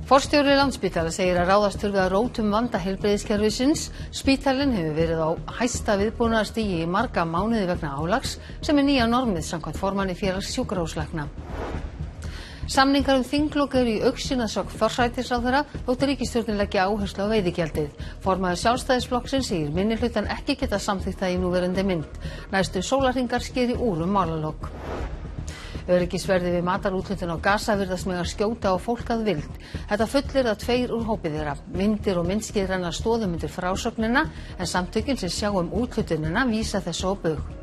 Forstjóri Landspítala segir að ráðast þurfi að rótum vanda heilbrigðiskerfisins. Spítalinn hefur verið á hæsta viðbúnaðarstigi í marga mánuði vegna álags sem er nýja normið samkvæmt formanni félags sjúkrahúslækna. Samningar þinglok eru í augsýn að sögn forsætisráðherra þótt ríkisstjórnin leggja áherslu á veiðigjaldið. Formaður Sjálfstæðisflokksins segir minnihlutann ekki geta samþykkt það í núverandi mynd. Næstu sólarhringar skeri úr málalok. Öryggisverði við matarúthlutun á Gaza virðast mega skjóta á fólk að vild. Þetta fullyrða 2 úr hópi þeirra. Myndir og myndskeið renna stoðum undir frásögnina en samtökin sem sjá úthlutunina vísa þessu á bug.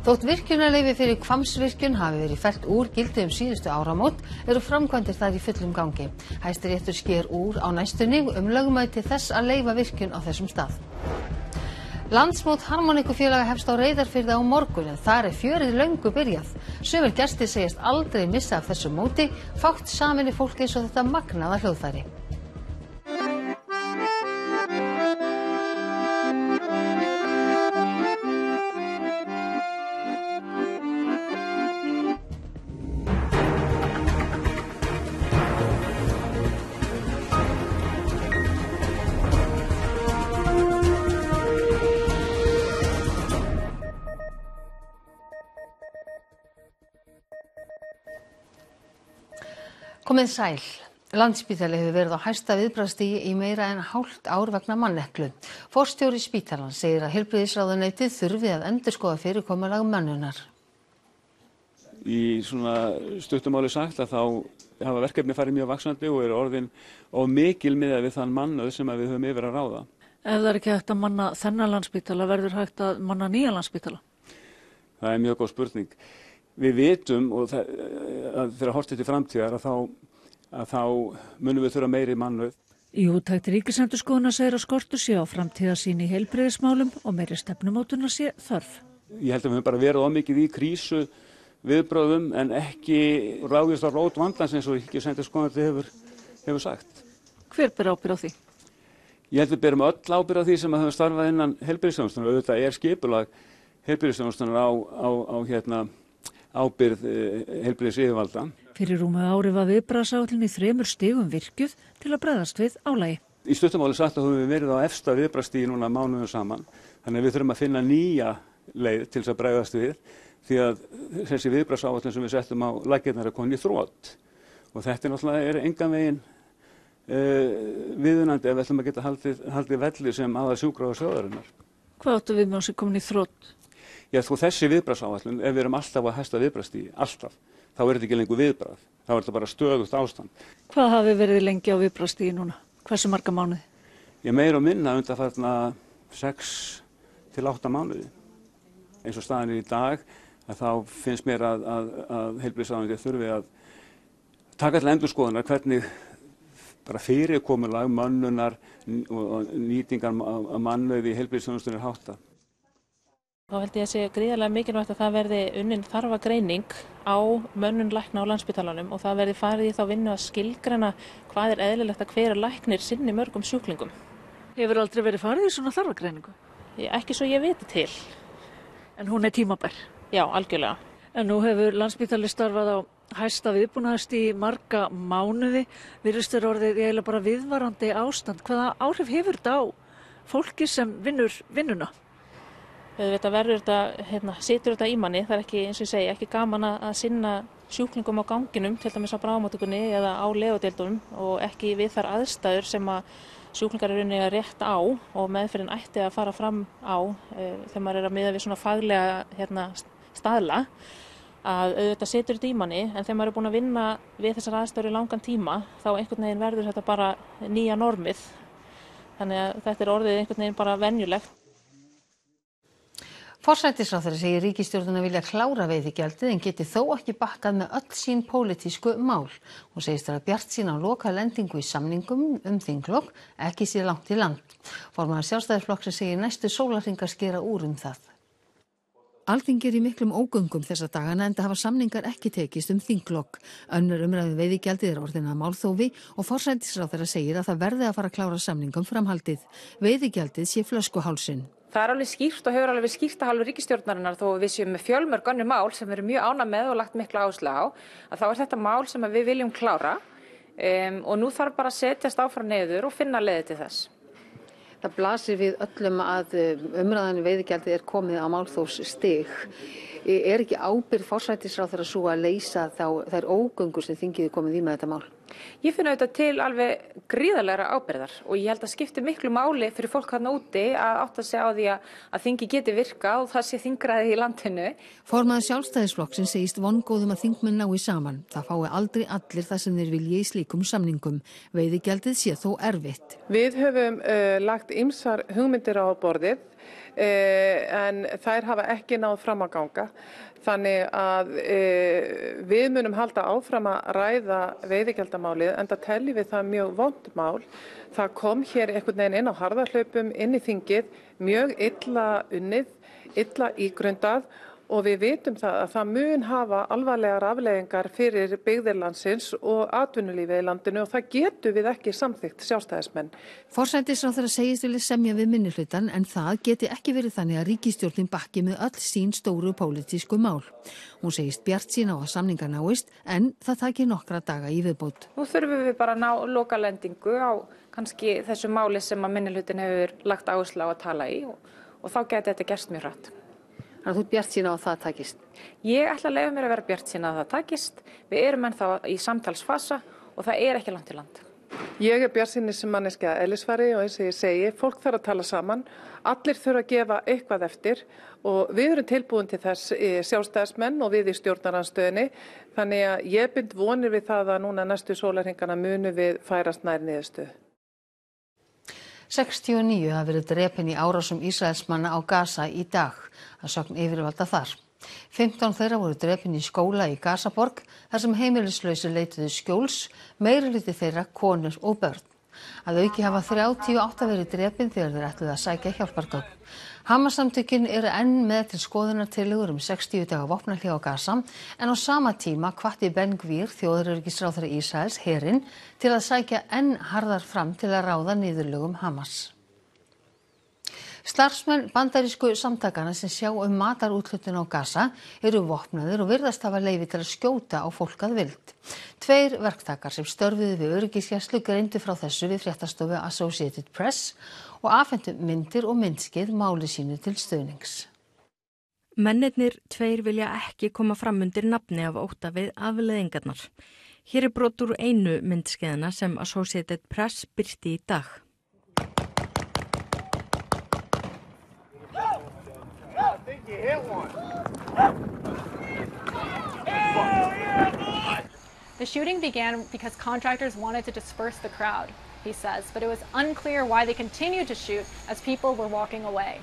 Þótt virkjunarleyfi fyrir Hvammsvirkjun hafi verið fellt úr gildi síðustu áramót eru framkvæmdir þar í fullum gangi. Hæstiréttur sker úr á næstunni lögmæti þess að leyfa virkjun á þessum stað. Landsmót harmoníkufélaga hefst á Reyðarfirði á morgun en þar er fjörið löngu byrjað. Sumir gestir segjast aldrei missa af þessu móti, fátt sameini fólk eins og þetta magnaða hljóðfæri. Komið sæl. Landspítali hefur verið á hæsta viðbragðsstigi í meira en hálft ár vegna manneklu. Forstjóri spítalans segir að heilbrigðisráðuneytið þurfi að endurskoða fyrirkomulag mönnunar. Í svona stuttumáli sagt að þá hafa verkefni farið mjög vaxandi og eru orðin of mikil miðað við þann mannauð sem við höfum yfir að ráða. Ef það er ekki hægt að manna þennan Landspítala, verður hægt að manna nýjan Landspítala? Það er mjög góð spurning. Við vitum og þegar horft til framtíðar að þá munum við þurfa meiri mannauð. Í úttekt Ríkisendurskoðunar segir að skortur sé á framtíðarsýn í heilbrigðismálum og meiri stefnumótunar sé þörf. Ég held að við höfum bara verið of mikið í krísu viðbrögðum en ekki ráðist á rót vandans eins og Ríkisendurskoðunar hefur sagt. Hver ber ábyrgð á því? Ég held við berum öll ábyrgð á því sem höfum starfað innan heilbrigðisþjónustunnar. Auðvitað er skipulag heilbrigðisþjónustunnar á ábyrgð heilbrigðisyfirvalda. Fyrir rúmu ári var viðbragðsáætlun í 3 stigum virkjuð til að bregðast við álagi. Í stuttumáli sagt að höfum við verið á efsta viðbragðsstigi núna mánuðum saman. Þannig að við þurfum að finna nýja leið til þess að bregðast við því að þessi viðbragðsáætlun sem við settum á laggirnar er komin í þrot. Og þetta náttúrulega engan veginn viðunandi ef við ætlum að geta haldið velli sem aðal sjúkrahús þjóðarinnar. Hvað áttu við með þessi komin í þrot? Já, þessi viðbragðsáætlun, ef við erum alltaf á hæsta viðbragðsstigi, alltaf, þá er þetta ekki lengur viðbragð, þá er þetta bara stöðugt ástand. Hvað hafi verið lengi á viðbragðsstigi núna? Hversu marga mánuði? Ég meira og minna undanfarna 6 til 8 mánuði. Eins og staðan er í dag, að þá finnst mér að heilbrigðisráðuneytið þurfi að taka til endurskoðunar hvernig bara fyrirkomulag mönnunar og nýtingar af mannauði í heilbrigðisþjónustunni er háttað. Þá held ég að sé gríðarlega mikilvægt að það verði unnin þarfagreining á mönnun lækna á Landspítalanum og það verði farið í þá vinnu að skilgreina hvað er eðlilegt að hver læknir sinni mörgum sjúklingum. Hefur aldrei verið farið í svona þarfagreiningu? Ekki svo ég viti til. En hún er tímabær? Já, algjörlega. En nú hefur Landspítali starfað á hæsta viðbúnaðarstigi í marga mánuði. Virðist þér orðið eiginlega bara viðvarandi ástand. Hvaða áhrif hefur þetta á fólki sem vinnur vinnuna? Situr þetta í manni, það er ekki, eins og ég segi, ekki gaman að sinna sjúklingum á ganginum, til dæmis á bráðamóttökunni eða á legudeildunum og ekki við þær aðstæður sem að sjúklingar eru unnið að rétt á og meðferðin ætti að fara fram á þegar maður er að miða við svona faglega staðla að auðvitað situr þetta í manni en þegar maður er búin að vinna við þessar aðstæður í langan tíma þá einhvern veginn verður þetta bara nýja normið þannig að þetta er orðið einhvern veginn bara venjulegt. Forsætisráðherra segir ríkisstjórnina vilja klára veiðigjaldið en geti þó ekki bakkað með öll sín pólitísku mál. Hún segist vera bjartsýn á loka lendingu í samningum þinglok, ekki sé langt í land. Formaður Sjálfstæðisflokksins segir næstu sólarhringar skera úr það. Alþingi er í miklum ógöngum þessa dagana enda hafa samningar ekki tekist þinglok. Önnur umræðu veiðigjaldið er orðin að málþófi og forsætisráðherra segir að það verði að fara að klára samningum framhaldið. Veiðigjaldið sé flöskuhálsinn. Það er alveg skýrt og hefur alveg skýrt að hálfu ríkisstjórnarinnar þó við séum með fjölmörg önnur mál sem við erum mjög ánægð með og lagt mikla áherslu á að þá er þetta mál sem við viljum klára og nú þarf bara að setjast áfram niður og finna leiðir til þess. Það blasir við öllum að umræðan veiðigjaldið komið á málþófsstig. Er ekki ábyrgð forsætisráðherra sú að leysa þær ógöngur sem þingið komið í með þetta mál? Ég finn auðvitað til alveg gríðarlegra ábyrgðar og ég held að skipti miklu máli fyrir fólk þarna úti að átta sig á því að þingið geti virkað og það sé þingræði í landinu. Formaður Sjálfstæðisflokksins segist vongóðum að þingmenn nái saman. Það fái aldrei allir það sem þeir vilji í slíkum samningum. Veiðigjaldið sé þó erfitt. Við höfum lagt ýmsar hugmyndir á borðið en þær hafa ekki náð fram að ganga. Þannig að við munum halda áfram að ræða veiðigjaldamálið enda teljum við það mjög vont mál. Það kom hér einhvern veginn inn á harðahlaupum inn í þingið, mjög illa unnið, illa ígrundað og við vitum það að það mun hafa alvarlegar afleiðingar fyrir byggðir landsins og atvinnulífið í landinu og það getum við ekki samþykkt sjálfstæðismenn. Forsætisráðherra segist vilja semja við minnihlutann en það geti ekki verið þannig að ríkisstjórnin bakki með öll sín stóru pólitísku mál. Hún segist bjartsýn á að samningar náist en það taki nokkra daga í viðbót. Nú þurfum við bara að ná lokalendingu á kannski þessu máli sem að minnihlutin hefur lagt áherslu á að tala í og þá geti þetta gerst mjög hratt. Þannig að þú bjartsýn á að það takist? Ég ætla að leyfa mér að vera bjartsýn að það takist. Við erum ennþá í samtalsfasa og það er ekki langt til land. Ég er bjartsýnismanneskja eðlisfari og eins og ég segi, fólk þarf að tala saman. Allir þurfa að gefa eitthvað eftir og við erum tilbúin til þess sjálfstæðismenn og við í stjórnarandstöðinni. Þannig að ég bind vonir við það að núna næstu sólarhringana munu við færast nær niðurstöðu. 69 hafa verið drepin í árásum Ísraelsmanna á Gaza í dag, að sögn yfirvalda þar. 15 þeirra voru drepin í skóla í Gazaborg, þar sem heimilislausir leituðu skjóls, meirihluti þeirra konur og börn. Að auki hafa 38 verið drepin þegar þeir ætluðu að sækja hjálpargögn. Hamas-samtökin eru enn með til skoðunartillögur 60 daga vopnahlé á Gaza, en á sama tíma hvatti Ben Gvir, þjóðaröryggisráðherra Ísraels, herinn, til að sækja enn harðar fram til að ráða niðurlögum Hamas. Starfsmenn bandarísku samtakana sem sjá matarúthlutun á Gaza eru vopnaðir og virðast hafa leyfi til að skjóta á fólk að vild. 2 verktakar sem störfuðu við öryggisgæslu greindu frá þessu við fréttastofu Associated Press og afhentu myndir og myndskeið máli sínu til stuðnings. Mennirnir 2 vilja ekki koma fram undir nafni af ótta við afleiðingarnar. Hér er brot úr einu myndskeiðina sem Associated Press birti í dag. The shooting began because contractors wanted to disperse the crowd, he says, but it was unclear why they continued to shoot as people were walking away.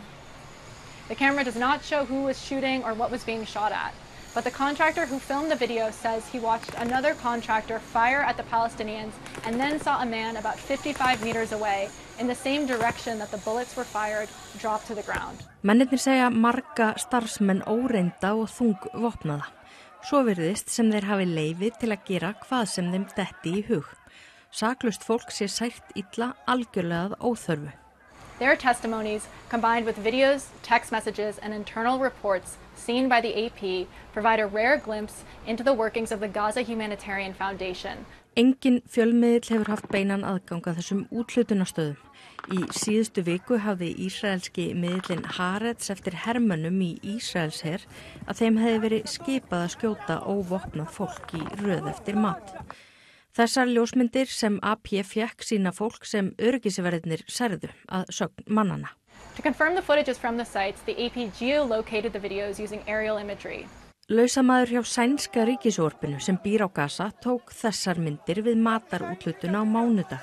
The camera does not show who was shooting or what was being shot at, but the contractor who filmed the video says he watched another contractor fire at the Palestinians and then saw a man about 55 meters away in the same direction that the bullets were fired drop to the ground. Mennirnir segja marga starfsmenn óreynda og þungvopnaða. Svo virðist sem þeir hafi leyfi til að gera hvað sem þeim detti í hug. Saklaust fólk sé sært illa algjörlega að óþörfu. Their testimonies, combined with videos, text messages, and internal reports seen by the AP, provide a rare glimpse into the workings of the Gaza Humanitarian Foundation. Engin fjölmiðill hefur haft beinan aðgang að þessum úthlutunarstöðum. Í síðustu viku hafði ísraelski miðillinn Haaretz eftir hermönnum í Ísraelsher að þeim hefði verið skipað að skjóta óvopnað fólk í röð eftir mat. Þessar ljósmyndir sem AP fékk sýna fólk sem öryggisverðirnir særðu að sögn mannana. To confirm the footages from the sites, the AP geolocated the videos using aerial imagery. Lausamaður hjá sænska ríkisútvarpinu sem býr á Gaza tók þessar myndir við matarúthlutun á mánudag.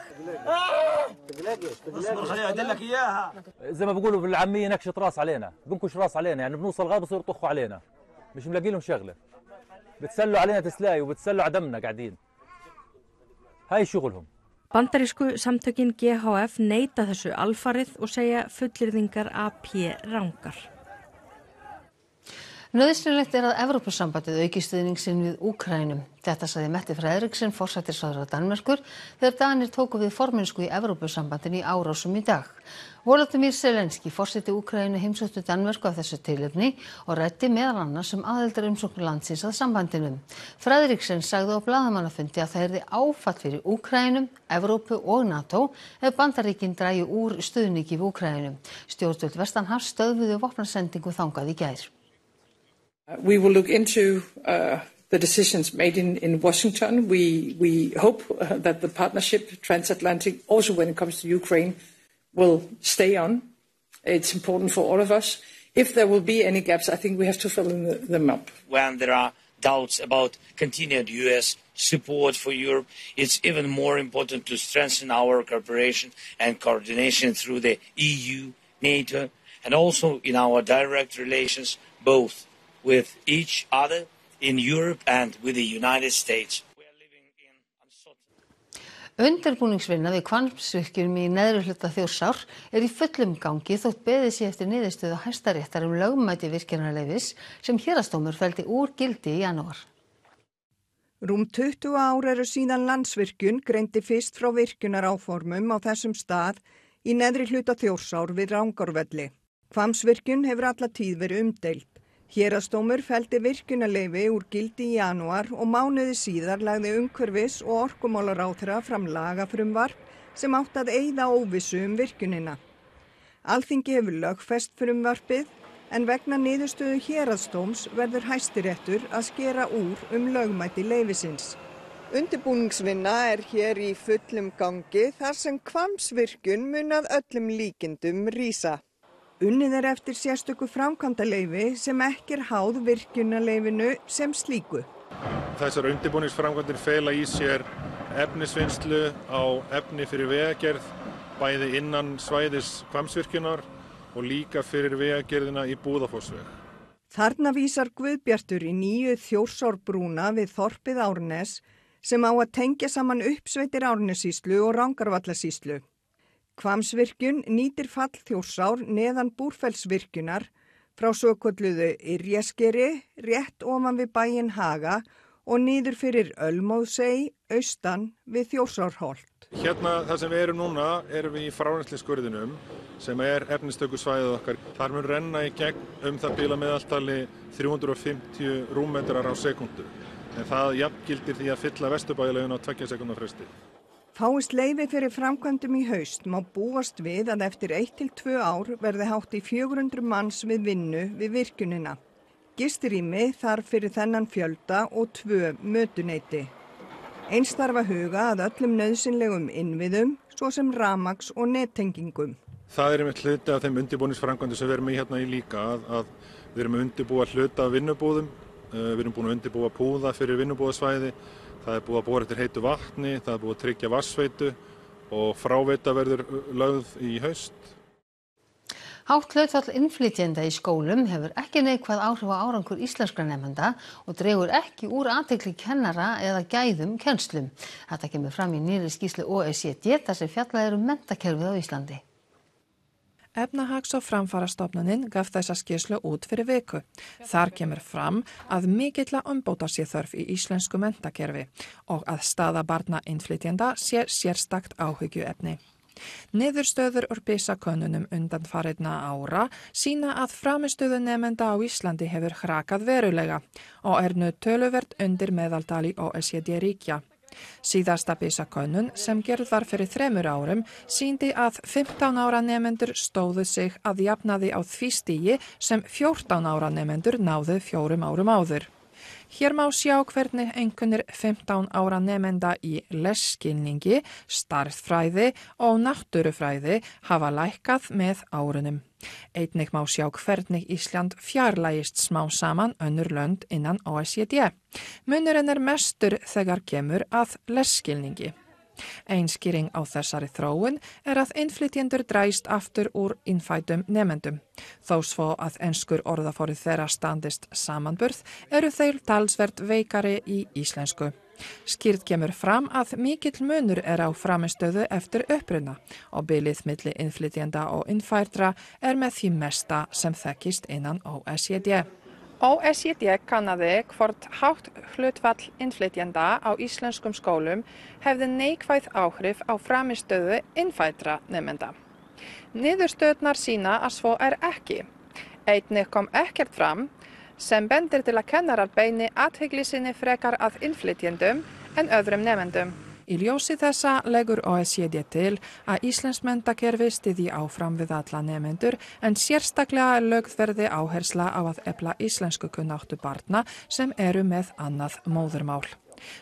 زي ما بيقولوا بالعامية نكشط راس علينا بنكش راس علينا يعني بنوصل غاب بصير يطخوا علينا مش ملاقي لهم شغله بتسلوا علينا تسلاي وبتسلوا على دمنا قاعدين هاي شغلهم. Bandarísku samtökin GHF neita þessu alfarið og segja fullyrðingar AP rangar. Nauðsynlegt að Evrópusambandið auki stuðning sinn við Úkraínu. Þetta sagði Mette Frederiksen, forsætisráðherra Danmerkur, þegar Danir tóku við formennsku í Evrópusambandinu í Árósum í dag. Volodymyr Zelenský, forseti Úkraínu, heimsótti Danmörku af þessu tilefni og ræddi meðal annars aðildarumsókn landsins að sambandinu. Frederiksen sagði á blaðamannafundi að það yrði áfall fyrir Úkraínu, Evrópu og NATO ef Bandaríkin drægi úr stuðningi við Úkraínu. Stjórnvöld vestanhafs stöðvuðu vopnasendingu þangað í gær. We will look into the decisions made in Washington. We hope that the partnership, transatlantic, also when it comes to Ukraine, will stay on. It's important for all of us. If there will be any gaps, I think we have to fill them up. When there are doubts about continued US support for Europe, it's even more important to strengthen our cooperation and coordination through the EU, NATO, and also in our direct relations, both with each other in Europe and with the United States. Undirbúningsvinna við Hvammsvirkjun í neðri hluta Þjórsár í fullum gangi þótt beðið sé eftir niðurstöðu Hæstaréttar lögmæti virkjunarleyfis sem héraðsdómur felldi úr gildi í janúar. Rúm 20 ár eru síðan Landsvirkjun greindi fyrst frá virkjunaráformum á þessum stað í neðri hluta Þjórsár við Rangárvelli. Hvammsvirkjun hefur alla tíð verið umdeild. Héraðsdómur felldi virkjunarleyfi úr gildi í janúar og mánuði síðar lagði umhverfis- og orkumálaráðherra fram lagafrumvarp sem átti að eyða óvissu virkjunina. Alþingi hefur lögfest frumvarpið en vegna niðurstöðu héraðsdóms verður Hæstiréttur að skera úr lögmæti leyfisins. Undirbúningsvinna hér í fullum gangi þar sem Hvammsvirkjun mun að öllum líkindum rísa. Unnið eftir sérstöku framkvæmdaleyfi sem ekki háð virkjunarleyfinu sem slíku. Þessar undirbúningsframkvæmdir fela í sér efnisvinnslu á efni fyrir vegagerð, bæði innan svæðis Hvammsvirkjunar og líka fyrir vegagerðina í Búðafossveg. Þarna vísar Guðbjartur í nýju Þjórsárbrúna við þorpið Árnes sem á að tengja saman uppsveitir Árnessýslu og Rangárvallasýslu. Hvammsvirkjun nýtir fall Þjórsár neðan Búrfellsvirkjunar frá svokölluðu Yrjaskeri rétt ofan við bæinn Haga og niður fyrir Ölmóðsey austan við Þjórsárholt. Hérna þar sem við erum núna erum við í frárennsliskurðinum sem efnistökusvæðið okkar. Þar mun renna í gegn það bil að meðaltali 350 rúmmetrar á sekúndu. En það jafngildir því að fylla Vesturbæjarlaugina á 2 sekúndna fresti. Fáist leyfi fyrir framkvæmdum í haust má búast við að eftir 1 til 2 ár verði hátt í 400 manns við vinnu við virkjunina. Gistirými þarf fyrir þennan fjölda og 2 mötuneyti. Eins þarf að huga að öllum nauðsynlegum innviðum, svo sem rafmagns- og nettengingum. Það einmitt hluti af þeim undirbúningsframkvæmdum sem við erum í hérna í líka, að við erum að undirbúa hluta af vinnubúðum, við erum búin að undirbúa púða fyrir vinnubúðasvæði. Það búið að bora eftir heitu vatni, það búið að tryggja vatnsveitu og fráveita verður lögð í haust. Hátt hlutfall innflytjenda í skólum hefur ekki neikvæð áhrif á árangur íslenskra nemenda og dregur ekki úr athygli kennara eða gæðum kennslum. Þetta kemur fram í nýrri skýrslu OECD þar sem fjallað menntakerfið á Íslandi. Efnahags- og framfarastofnunin gaf þessa skýrslu út fyrir viku. Þar kemur fram að mikilla umbóta sé þörf í íslensku menntakerfi og að staða barna innflytjenda sé sérstakt áhyggjuefni. Niðurstöður úr PISA-könnunum undanfarinna ára sýna að frammistöðu nemenda á Íslandi hefur hrakað verulega og nú töluvert undir meðaltali OECD-ríkja. Síðasta PISA-könnun sem gerð var fyrir 3 árum sýndi að 15 ára nemendur stóðu sig að jafnaði á því stigi sem 14 ára nemendur náðu 4 árum áður. Hér má sjá hvernig einkunnir 15 ára nemenda í lesskilningi, stærðfræði og náttúrufræði hafa lækkað með árunum. Einnig má sjá hvernig Ísland fjarlægist smá saman önnur lönd innan OECD. Munurinn mestur þegar kemur að lesskilningi. Einskýring á þessari þróun að innflytjendur dræst aftur úr innfæddum nemendum. Þó svo að enskur orðaforði þeirra standist samanburð eru þeir talsvert veikari í íslensku. Skýrt kemur fram að mikill munur á framistöðu eftir uppruna og bilið milli innflytjenda og innfæddra með því mesta sem þekkist innan OECD. OECD kannaði hvort hátt hlutfall innflytjenda á íslenskum skólum hefði neikvæð áhrif á framistöðu innfæddra nemenda. Niðurstöðurnar sýna að svo ekki. Einnig kom ekkert fram sem bendir til að kennarar beini athygli sinni frekar að innflytjendum en öðrum nemendum. Í ljósi þessa leggur OECD til að íslenskt menntakerfi styðji áfram við alla nemendur en sérstaklega lögð verði áhersla á að efla íslenskukunnáttu barna sem eru með annað móðurmál.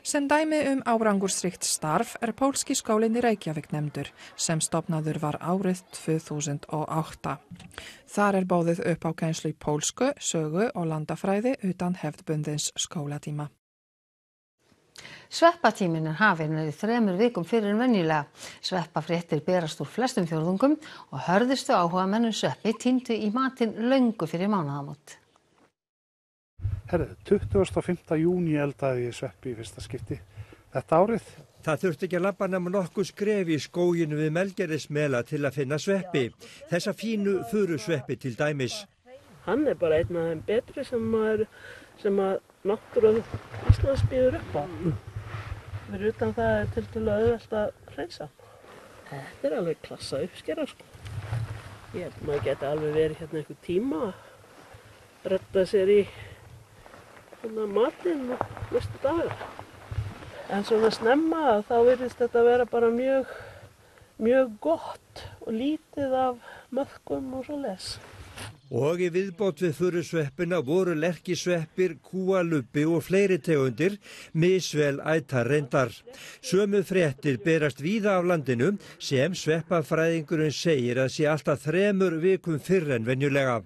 Sem dæmi árangursríkt starf pólski skólinn í Reykjavík nefndur sem stofnaður var árið 2008. Þar boðið upp á kennslu í pólsku, sögu og landafræði utan hefðbundins skólatíma. Sveppatíminn hafinn í 3 vikum fyrir en venjulega. Sveppafréttir berast úr flestum fjórðungum og hörðustu áhugamenn sveppi tíndu í matinn löngu fyrir mánaðamót. 25. júní eldaði ég sveppi í fyrsta skipti þetta árið. Það þurfti ekki að labba nema nokkuð skref í skóginu við Melgerðismela til að finna sveppi. Þessa fínu furusveppi til dæmis. Hann bara einn af þeim betri sem að náttúra Íslands býður upp á. Fyrir utan það tiltölulega auðvelt að hreinsa. Þetta alveg klassa uppskera sko. Ég held maður geti alveg verið hérna einhver tíma að redda sér í matinn og næstu daga. En svona snemma þá virðist þetta vera bara mjög gott og lítið af möðkum og svoleiðis. Og í viðbót við furusveppina voru lerkisveppir, kúalubbi og fleiri tegundir, misvel ætar reyndar. Sömu fréttir berast víða af landinu sem sveppafræðingurinn segir að sé alltaf 3 vikum fyrr en venjulega.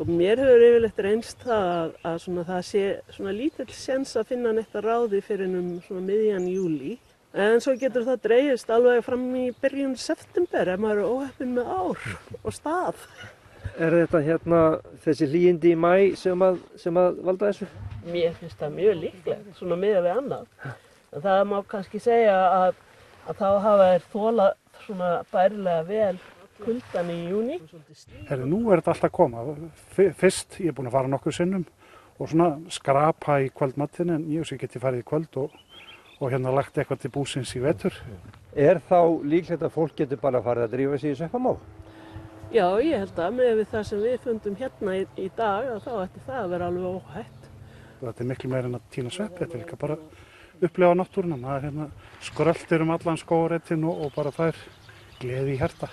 Mér hefur yfirleitt reynst það að það sé lítill séns að finna neitt að ráði fyrir miðjan júlí. En svo getur það dregist alveg fram í byrjun september ef maður óheppinn með ár og stað. Þetta þessi hlýindi í maí sem að valda þessu? Mér finnst það mjög líklegt, miðað við annað. En það má kannski segja að þá hafa þeir þolað bærilega vel kuldann í júní. Nú þetta alltaf að koma. Fyrst, ég búinn að fara nokkuð sinnum og skrapa í kvöldmatinn en ég geti farið í kvöld og lagt eitthvað til búsins í vetur. Þá líklegt að fólk getur bara farið að drífa sig í sveppamál? Já, ég held að með það sem við fundum hérna í dag þá ætti það að vera alveg óhætt. Þetta miklu meira en að tína sveppi, þetta líka bara upplefa náttúruna. Maður skröltir allan skógareitinn og bara það gleði í hjarta.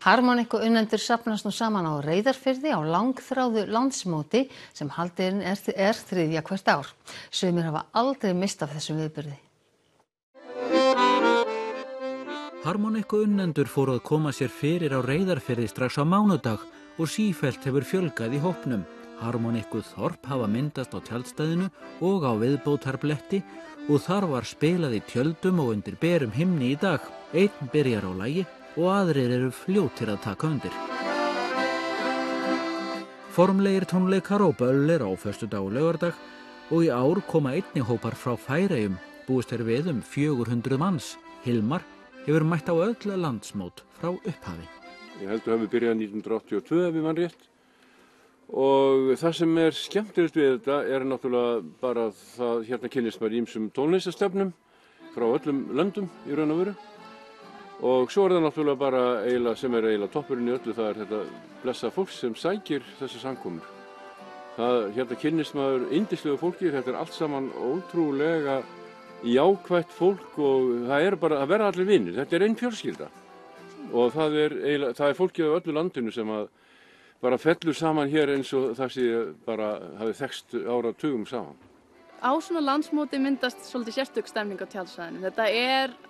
Harmonikkuunnendur safnast nú saman á Reyðarfirði á langþráðu landsmóti sem haldin er 3. hvert ár. Sumir hafa aldrei misst af þessum viðburði. Harmonikkuunnendur fóru að koma sér fyrir á Reyðarfirði strax á mánudag og sífellt hefur fjölgað í hópnum. Harmonikkuþorp hafa myndast á tjaldstæðinu og á viðbótarbletti og þar var spilað í tjöldum og undir berum himni í dag. Einn byrjar á lagi og aðrir eru fljótir að taka undir. Formlegir tónleikar og böllir á föstudag og laugardag og í ár koma einnig hópar frá Færeyjum. Búist er við 400 manns. Hilmar hefur mætt á öll landsmót frá upphafi. Ég held að hafi byrjað 1982 ef ég man rétt. Og það sem skemmtilegt við þetta náttúrulega bara það kynnist maður ýmsum tónlistarstefnum frá öllum löndum í raun og veru. Og svo það náttúrulega bara sem eiginlega toppurinn í öllu, það þetta blessa fólk sem sækir þessar samkomur. Það kynnist maður yndislegu fólki, þetta allt saman ótrúlega jákvætt fólk og það verða allir vinir, þetta einn fjölskylda. Og það fólkið á öllu landinu sem bara fellur saman hér eins og það sé bara hafi þekkst áratugum saman. Á svona landsmóti myndast svolítið sérstök stemning á tjaldsvæðinu. Þetta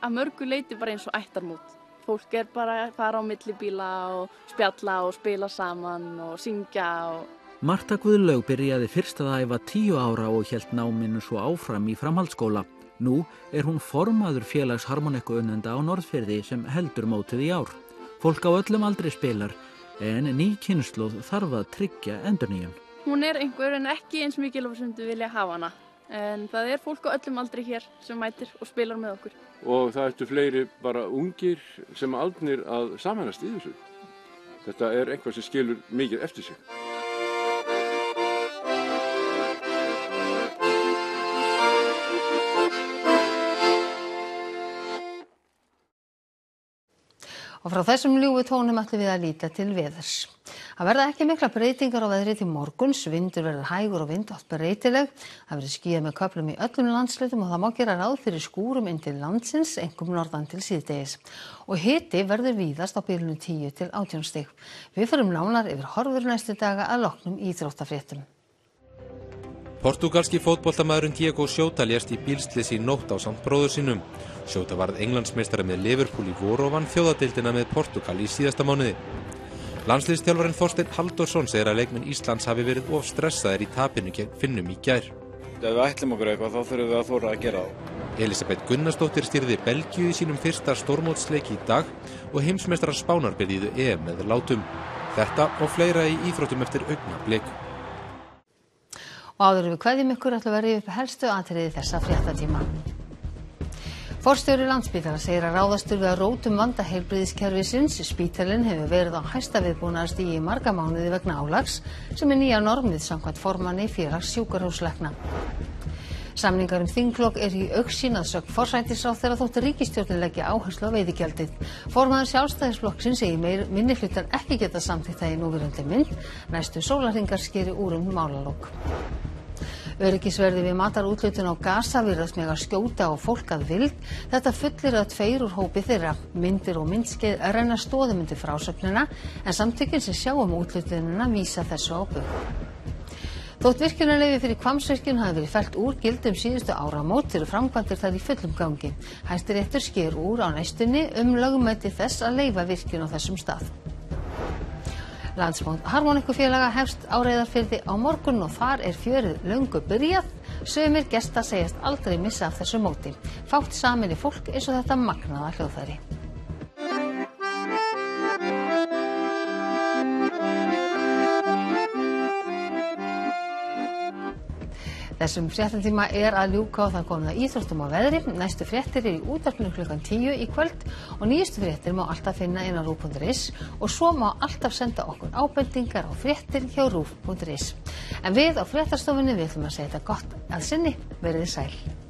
að mörgu leyti bara eins og ættarmót. Fólk bara að fara á millibíla og spjalla og spila saman og syngja. Marta Guðlaug byrjaði fyrst að æfa 10 ára og hélt náminu svo áfram í framhaldsskóla. Nú hún formaður félags harmonikkuunnenda á Norðfirði sem heldur mótið í ár. Fólk á öllum aldri spilar, en ný kynslóð þarf að tryggja endurnýjun. Hún einhver en ekki eins mikilvæg sem þau vilja hafa hana. En það fólk á öllum aldri hér sem mætir og spilar með okkur. Og það ættu fleiri bara ungir sem aldnir að sameinast í þessu. Þetta eitthvað sem skilur mikið eftir sig. Og frá þessum ljúfu tónum ætlum við að líta til veðurs. Það verða ekki mikla breytingar á veðri til morguns, vindur verður hægur og vindátt breytileg. Það verður skýjað með köflum í öllum landshlutum og það má gera ráð fyrir skúrum inn til landsins, einkum norðan til síðdegis. Og hiti verður víðast á bilinu 10 til 18 stig. Við förum nánar yfir horfur næstu daga að loknum íþróttafréttum. Portúgalski fótboltamaðurinn Diego Jota lést í bílslysi í nótt ásamt bróður sínum. Jota varð Englandsmeistari með Liverpool í vor og vann þjóðadeildina með Portúgal í síðasta mánuði. Landsliðsþjálfarinn Þorsteinn Halldórsson segir að leikmenn Íslands hafi verið of stressaðir í tapinu gegn Finnum í gær. Ef við ætlum okkur eitthvað þá þurfum við að þora að gera það. Elisabeth Gunnarsdóttir stýrði Belgíu í sínum fyrsta stórmótsleik í dag og heimsmeistarar Spánar byrjuðu EM með látum. Þetta og fleira í íþróttum eftir augnablik. Og áður við kveðjum ykkur ætlum að rifja upp helstu atriði þessa fréttatíma. Forstjóri Landspítala segir að ráðast þurfi að rótum vanda heilbrigðiskerfisins. Spítalinn hefur verið á hæsta viðbúnaðarstigi í marga mánuði vegna álags sem nýja normið samkvæmt formanni félags sjúkrahúslækna. Samningar þinglok í augsýn að sögn forsætisráðherra þótt ríkisstjórnin leggja áherslu á veiðigjaldið. Formaður Sjálfstæðisflokksins segir minnihlutann ekki geta samþykkt það í núverandi mynd. Næstu sólarhringar skeri úr málalok. Öryggisverði við matarúthlutun á Gaza virðast mega skjóta á fólk að vild. Þetta fullir að 2 úr hópi þeirra. Myndir og myndskeið renna stoðum undir frásögnina en samtökin sem sjá úthlutunina vísa þessu á bug. Þótt virkjunarleyfi fyrir Hvammsvirkjun hafi verið fellt úr gildi síðustu áramót eru framkvæmdir þar í fullum gangi. Hæstiréttur sker úr á næstunni lögmæti þess að leyfa virkjun á þessum stað. Landsmót Harmonikufélaga hefst á Reyðarfirði á morgun og þar fjörið löngu byrjað. Sumir gesta segjast aldrei missa af þessu móti. Fátt saman í fólk eins og þetta magnaða hljóðfæri. Þessum fréttatíma að ljúka og það komið að íþróttum og veðri. Næstu fréttir í útvarpinu klukkan 10 í kvöld og nýjustu fréttir má alltaf finna inn á RÚV.is og svo má alltaf senda okkur ábendingar á fréttir hjá RÚV.is. En við á fréttastofunni ætlum að segja þetta gott að sinni, verið sæl.